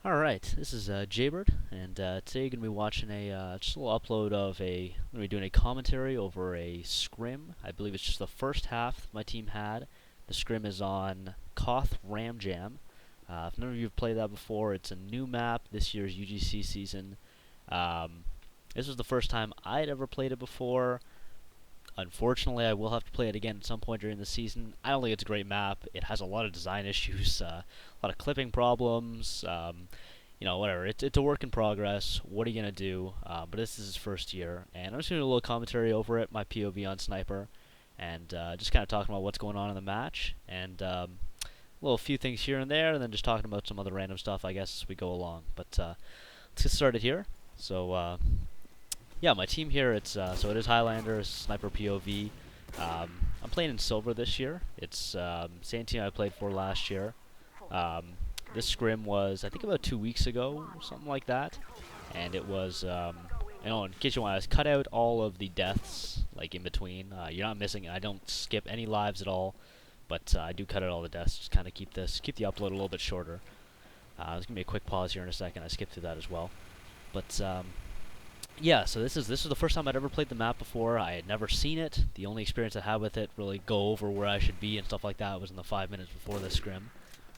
Alright, this is Jbird, and today you're going to be watching just a little upload of I'm going to be doing a commentary over a scrim. I believe it's just the first half my team had. The scrim is on KOTH Ramjam. If none of you have played that before, it's a new map this year's UGC season. This was the first time I'd ever played it before. Unfortunately, I will have to play it again at some point during the season. I don't think it's a great map. It has a lot of design issues, a lot of clipping problems. Whatever. It's a work in progress. What are you gonna do? But this is his first year, and I'm just gonna do a little commentary over it, my POV on Sniper, and just kind of talking about what's going on in the match, and a little few things here and there, and then just talking about some other random stuff, I guess, as we go along. But let's get started here. So. Yeah, my team here, so it is Highlander, Sniper POV. I'm playing in Silver this year. It's same team I played for last year. This scrim was, I think, about 2 weeks ago, or something like that. And it was, in case you want to cut out all of the deaths, like, in between. You're not missing, I don't skip any lives at all, but I do cut out all the deaths, just kind of keep the upload a little bit shorter. There's going to be a quick pause here in a second. I skipped through that as well. But, yeah, so this is the first time I'd ever played the map before. I had never seen it. The only experience I had with it, really go over where I should be and stuff like that, was in the 5 minutes before the scrim.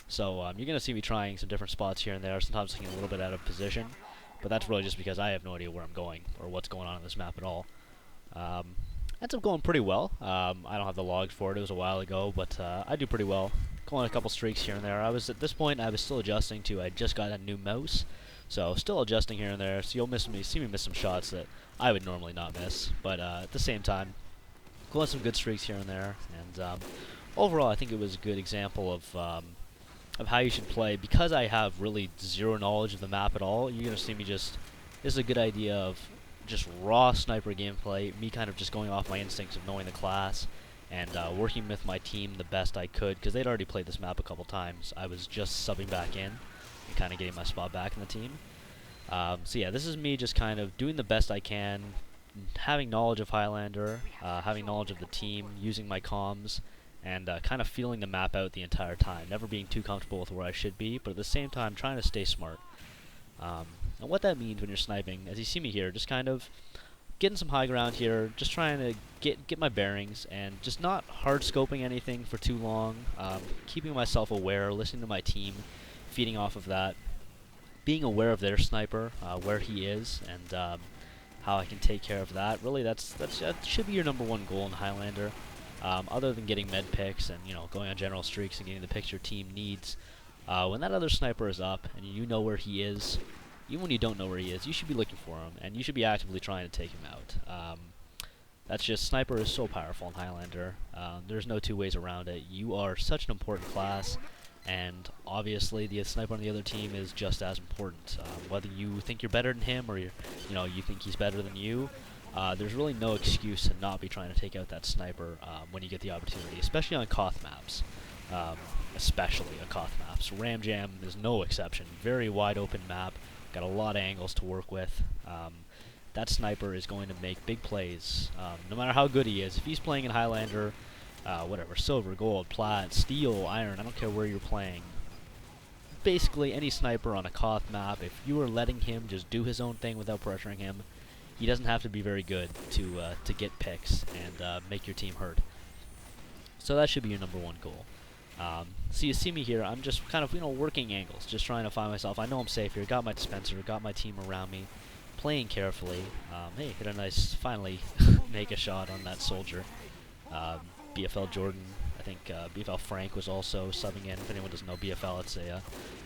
So you're going to see me trying some different spots here and there, sometimes looking a little bit out of position. But that's really just because I have no idea where I'm going or what's going on in this map at all. Ends up going pretty well. I don't have the logs for it. It was a while ago, but I do pretty well. Going a couple streaks here and there. At this point, I was still adjusting to, I just got a new mouse. So still adjusting here and there, so you'll see me miss some shots that I would normally not miss. But at the same time, going some good streaks here and there. And overall, I think it was a good example of how you should play. Because I have really zero knowledge of the map at all, you're going to see me this is a good idea of just raw Sniper gameplay, me kind of just going off my instincts of knowing the class, and working with my team the best I could, because they'd already played this map a couple times. I was just subbing back in and kind of getting my spot back in the team. So yeah, this is me just kind of doing the best I can, having knowledge of Highlander, having knowledge of the team, using my comms, and kind of feeling the map out the entire time. Never being too comfortable with where I should be, but at the same time trying to stay smart. And what that means when you're sniping, as you see me here, just kind of getting some high ground here, just trying to get my bearings, and just not hard scoping anything for too long, keeping myself aware, listening to my team, feeding off of that, being aware of their sniper, where he is, and how I can take care of that. Really, that should be your #1 goal in Highlander. Other than getting med picks and going on general streaks and getting the picks your team needs, when that other sniper is up and you know where he is, even when you don't know where he is, you should be looking for him and you should be actively trying to take him out. That's just, Sniper is so powerful in Highlander. There's no two ways around it. You are such an important class. And obviously, the sniper on the other team is just as important. Whether you think you're better than him or you think he's better than you, there's really no excuse to not be trying to take out that sniper when you get the opportunity, especially on KOTH maps. Ramjam is no exception. Very wide open map, got a lot of angles to work with. That sniper is going to make big plays, no matter how good he is. If he's playing in Highlander, whatever, silver, gold, plat, steel, iron, I don't care where you're playing. Basically, any sniper on a KOTH map, if you are letting him just do his own thing without pressuring him, he doesn't have to be very good to get picks and make your team hurt. So that should be your #1 goal. So you see me here, I'm just kind of, working angles, just trying to find myself. I know I'm safe here, got my dispenser, got my team around me, playing carefully. Hey, hit a nice, finally make a shot on that soldier. BFL Jordan, I think BFL Frank was also subbing in. If anyone doesn't know BFL,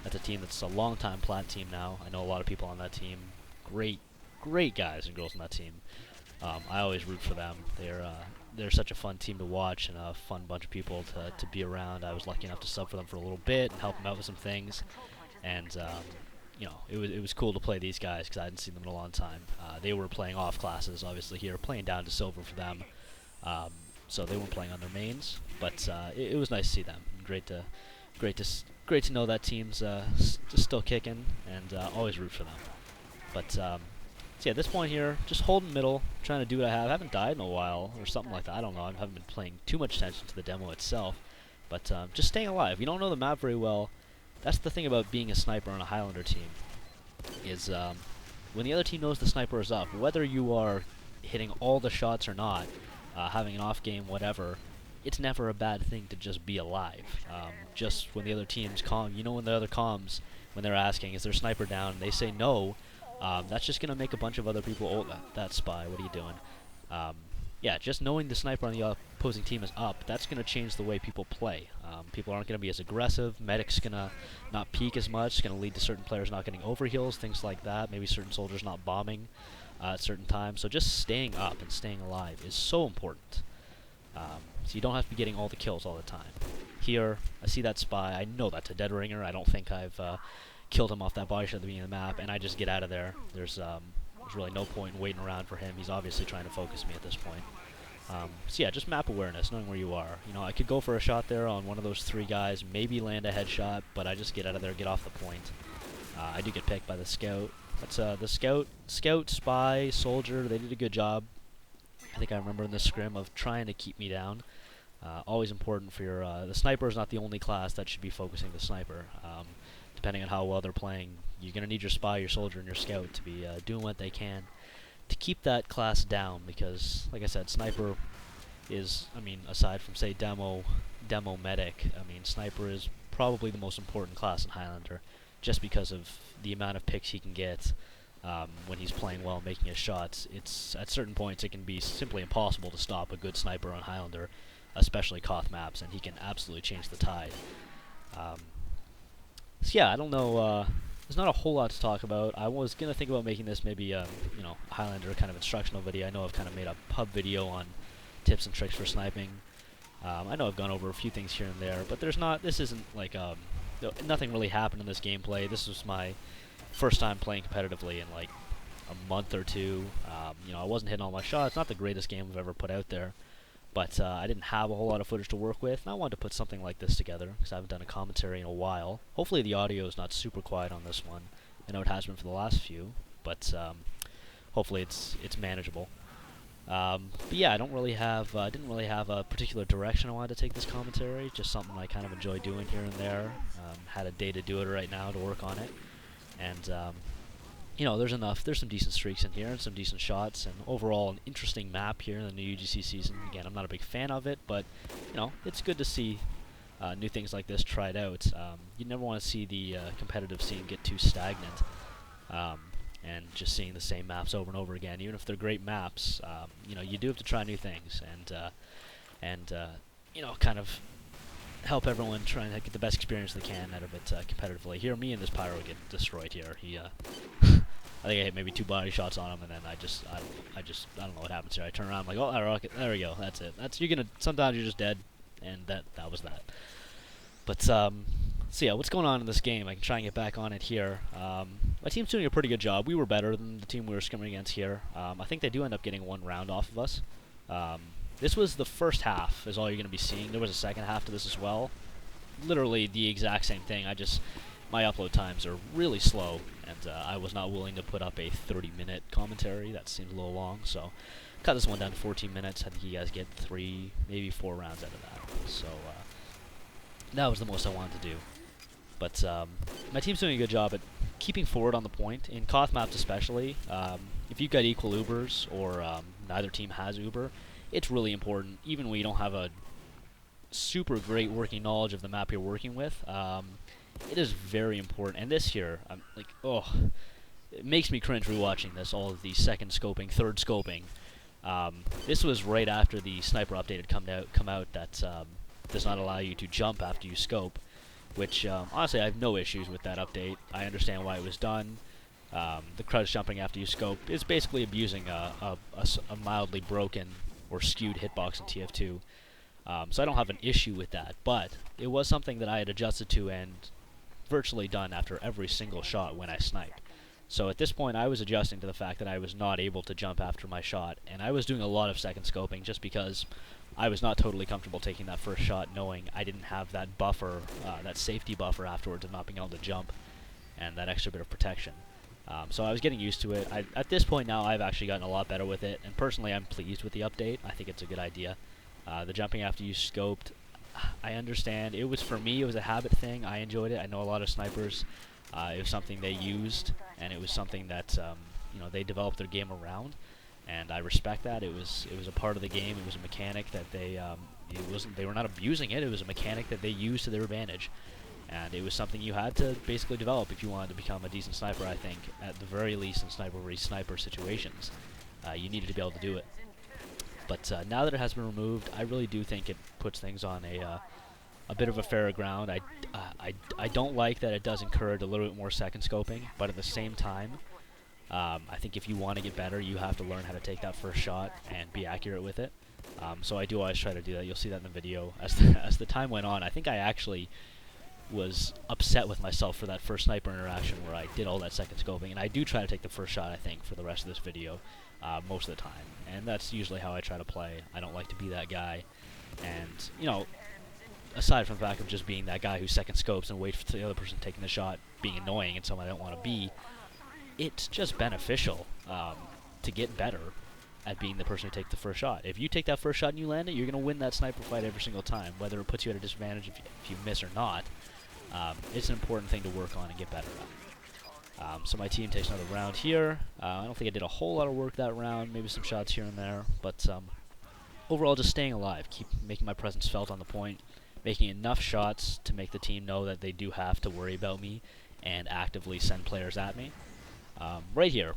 that's a team that's a long-time plat team now. I know a lot of people on that team. Great guys and girls on that team. I always root for them. They're such a fun team to watch and a fun bunch of people to be around. I was lucky enough to sub for them for a little bit and help them out with some things. And it was cool to play these guys because I hadn't seen them in a long time. They were playing off classes, obviously here, playing down to silver for them. So they weren't playing on their mains, but it was nice to see them. Great to know that team's still kicking, and always root for them. But so yeah, at this point here, just holding middle, trying to do what I have. I haven't died in a while, or something like that. I don't know. I haven't been paying too much attention to the demo itself, but just staying alive. You don't know the map very well. that's the thing about being a sniper on a Highlander team, is when the other team knows the sniper is up, whether you are hitting all the shots or not, having an off game, whatever, it's never a bad thing to just be alive. Just when the other team's when the other comms, when they're asking, is their sniper down, and they say no, that's just going to make a bunch of other people, oh, that spy, what are you doing? Yeah, just knowing the sniper on the opposing team is up, that's going to change the way people play. People aren't going to be as aggressive, medic's going to not peek as much, it's going to lead to certain players not getting overheals, things like that, maybe certain soldiers not bombing at certain times. So just staying up and staying alive is so important. So you don't have to be getting all the kills all the time. Here, I see that spy, I know that's a dead ringer, I don't think I've killed him off that body shot at the beginning of the map, and I just get out of there. There's really no point in waiting around for him. He's obviously trying to focus me at this point. So yeah, just map awareness, knowing where you are. You know, I could go for a shot there on one of those 3 guys, maybe land a headshot, but I just get out of there, get off the point. I do get picked by the scout. That's the scout, spy, soldier, they did a good job. I think I remember in the scrim of trying to keep me down. Always important for your... the sniper is not the only class that should be focusing the sniper. Depending on how well they're playing, you're going to need your spy, your soldier, and your scout to be doing what they can to keep that class down, because, like I said, sniper is, I mean, aside from, say, demo medic, I mean, sniper is probably the most important class in Highlander, just because of the amount of picks he can get when he's playing well, making his shots. It's, at certain points, it can be simply impossible to stop a good sniper on Highlander, especially KOTH maps, and he can absolutely change the tide. So yeah, I don't know, there's not a whole lot to talk about. I was going to think about making this maybe, you know, Highlander kind of instructional video. I know I've kind of made a pub video on tips and tricks for sniping. I know I've gone over a few things here and there, but this isn't like, nothing really happened in this gameplay. This was my first time playing competitively in like a month or two. You know, I wasn't hitting all my shots. Not the greatest game I've ever put out there. But I didn't have a whole lot of footage to work with, and I wanted to put something like this together, because I haven't done a commentary in a while. Hopefully the audio is not super quiet on this one. I know it has been for the last few, but hopefully it's manageable. But yeah, I didn't really have a particular direction I wanted to take this commentary, just something I kind of enjoy doing here and there. Had a day to do it right now to work on it, and you know, there's some decent streaks in here and some decent shots, and overall an interesting map here in the new UGC season. Again, I'm not a big fan of it, but you know, it's good to see new things like this tried out. You never want to see the competitive scene get too stagnant, and just seeing the same maps over and over again. Even if they're great maps, you know, you do have to try new things, and you know, kind of help everyone try and get the best experience they can out of it competitively. Here, me and this pyro get destroyed here. He, I think I hit maybe 2 body shots on him, and then I don't know what happens here. I turn around, I'm like, oh, rocket, there we go, that's it. Sometimes you're just dead, and that was that. But, so yeah, what's going on in this game? I can try and get back on it here. My team's doing a pretty good job. We were better than the team we were scrimming against here. I think they do end up getting 1 round off of us. This was the first half, is all you're going to be seeing. There was a second half to this as well. Literally the exact same thing. My upload times are really slow, and I was not willing to put up a 30-minute commentary. That seems a little long, so cut this one down to 14 minutes. I think you guys get 3, maybe 4 rounds out of that. So that was the most I wanted to do. But my team's doing a good job at keeping forward on the point. In KOTH maps especially, if you've got equal Ubers, or neither team has Uber, it's really important, even when you don't have a super great working knowledge of the map you're working with. It is very important. And this here, I'm like, oh, it makes me cringe rewatching this, all of the second scoping, third scoping. This was right after the sniper update had come out that does not allow you to jump after you scope, which honestly I have no issues with that update. I understand why it was done. The crouch jumping after you scope is basically abusing a mildly broken or skewed hitbox in TF2. So I don't have an issue with that, but it was something that I had adjusted to and virtually done after every single shot when I sniped. So at this point I was adjusting to the fact that I was not able to jump after my shot, and I was doing a lot of second scoping just because I was not totally comfortable taking that first shot, knowing I didn't have that buffer, that safety buffer afterwards of not being able to jump, and that extra bit of protection. So I was getting used to it. At this point now I've actually gotten a lot better with it, and personally I'm pleased with the update. I think it's a good idea. The jumping after you scoped, I understand. It was, for me, it was a habit thing. I enjoyed it. I know a lot of snipers. It was something they used, and it was something that they developed their game around, and I respect that. It was a part of the game. It was a mechanic that they were not abusing it. It was a mechanic that they used to their advantage, and it was something you had to basically develop if you wanted to become a decent sniper. I think at the very least in sniper situations, you needed to be able to do it. But now that it has been removed, I really do think it puts things on a bit of a fairer ground. I don't like that it does encourage a little bit more second scoping, but at the same time, I think if you want to get better, you have to learn how to take that first shot and be accurate with it. So I do always try to do that. You'll see that in the video. As the time went on, I think I actually was upset with myself for that first sniper interaction where I did all that second scoping, and I do try to take the first shot, I think, for the rest of this video, most of the time, and that's usually how I try to play. I don't like to be that guy, and, aside from the fact of just being that guy who second scopes and waits for the other person taking the shot being annoying and someone I don't want to be, it's just beneficial to get better at being the person who takes the first shot. If you take that first shot and you land it, you're going to win that sniper fight every single time, whether it puts you at a disadvantage if you miss or not. It's an important thing to work on and get better at. So my team takes another round here. I don't think I did a whole lot of work that round, maybe some shots here and there, but overall just staying alive, keep making my presence felt on the point, making enough shots to make the team know that they do have to worry about me and actively send players at me. Right here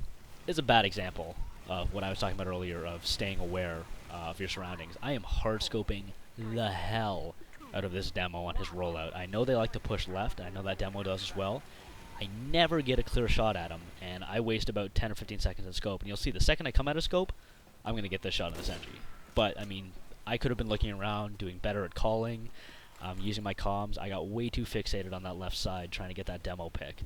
is a bad example of what I was talking about earlier of staying aware of your surroundings. I am hard scoping the hell out of this demo on his rollout. I know they like to push left, and I know that demo does as well. I never get a clear shot at him, and I waste about 10 or 15 seconds in scope, and you'll see the second I come out of scope, I'm going to get this shot in the sentry. But, I mean, I could have been looking around, doing better at calling, using my comms. I got way too fixated on that left side trying to get that demo pick.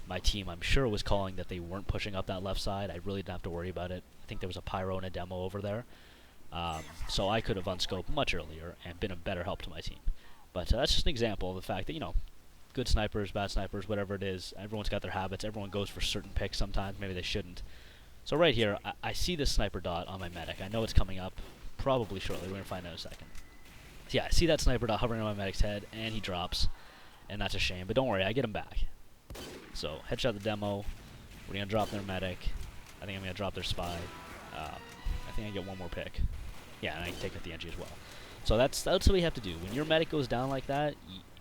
My team, I'm sure, was calling that they weren't pushing up that left side. I really didn't have to worry about it. I think there was a pyro and a demo over there. So I could have unscoped much earlier and been a better help to my team. But that's just an example of the fact that, good snipers, bad snipers, whatever it is, everyone's got their habits. Everyone goes for certain picks sometimes. Maybe they shouldn't. So right here, I see this sniper dot on my medic. I know it's coming up probably shortly. We're going to find out in a second. So yeah, I see that sniper dot hovering on my medic's head, and he drops. And that's a shame. But don't worry, I get him back. So headshot the demo. We're going to drop their medic. I think I'm going to drop their spy. I think I get one more pick. Yeah, and I can take out the NG as well. So that's what we have to do. When your medic goes down like that,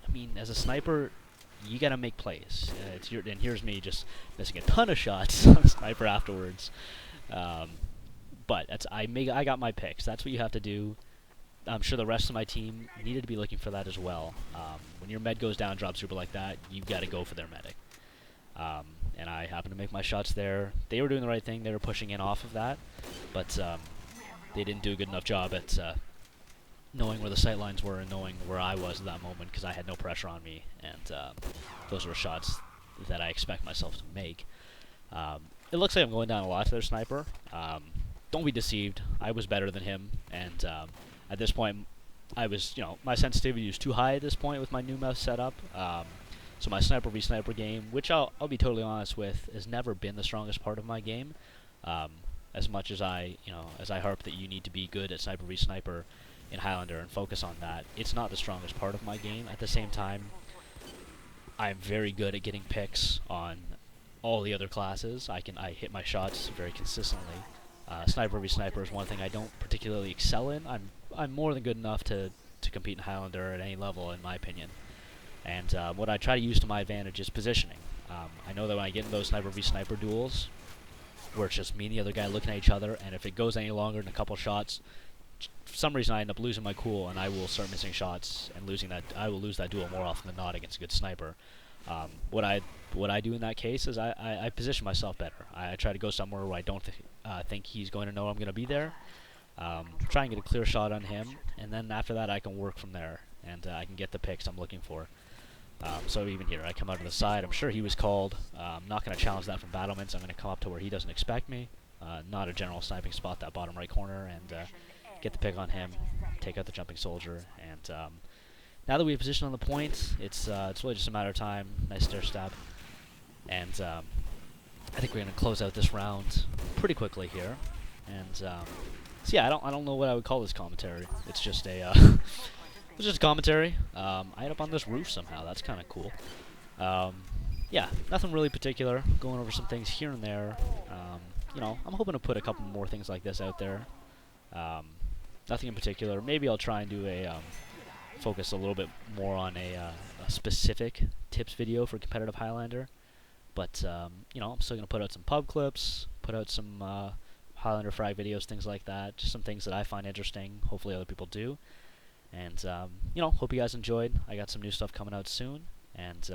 I mean, as a sniper, you got to make plays. And here's me just missing a ton of shots on sniper afterwards. But I got my picks. That's what you have to do. I'm sure the rest of my team needed to be looking for that as well. When your med goes down, drop super like that, you've got to go for their medic. And I happened to make my shots there. They were doing the right thing. They were pushing in off of that. But they didn't do a good enough job at knowing where the sight lines were and knowing where I was at that moment because I had no pressure on me. And those were shots that I expect myself to make. It looks like I'm going down a lot to their sniper. Don't be deceived. I was better than him. And at this point, I was, my sensitivity was too high at this point with my new mouse setup. So my sniper v sniper game, which I'll be totally honest with, has never been the strongest part of my game. As much as I harp that you need to be good at sniper v sniper in Highlander and focus on that, it's not the strongest part of my game. At the same time, I'm very good at getting picks on all the other classes. I hit my shots very consistently. Sniper v sniper is one thing I don't particularly excel in. I'm more than good enough to compete in Highlander at any level, in my opinion. And what I try to use to my advantage is positioning. I know that when I get in those sniper v sniper duels, where it's just me and the other guy looking at each other, and if it goes any longer than a couple shots, for some reason I end up losing my cool, and I will start missing shots and losing that. I will lose that duel more often than not against a good sniper. What I do in that case is I position myself better. I try to go somewhere where I don't think he's going to know I'm going to be there. Try and get a clear shot on him, and then after that I can work from there, and I can get the picks I'm looking for. So even here, I come out to the side. I'm sure he was called. I'm not going to challenge that from battlements. I'm going to come up to where he doesn't expect me. Not a general sniping spot, that bottom right corner, and get the pick on him, take out the jumping soldier. And now that we have position on the point, it's really just a matter of time. Nice stair stab. And I think we're going to close out this round pretty quickly here. And so yeah, I don't know what I would call this commentary. It's just a was just a commentary. I ended up on this roof somehow. That's kind of cool. Yeah, nothing really particular. Going over some things here and there. You know, I'm hoping to put a couple more things like this out there. Nothing in particular. Maybe I'll try and do a focus a little bit more on a specific tips video for competitive Highlander. But you know, I'm still gonna put out some pub clips, put out some Highlander frag videos, things like that. Just some things that I find interesting. Hopefully, other people do. And you know, hope you guys enjoyed. I got some new stuff coming out soon. And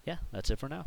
yeah, that's it for now.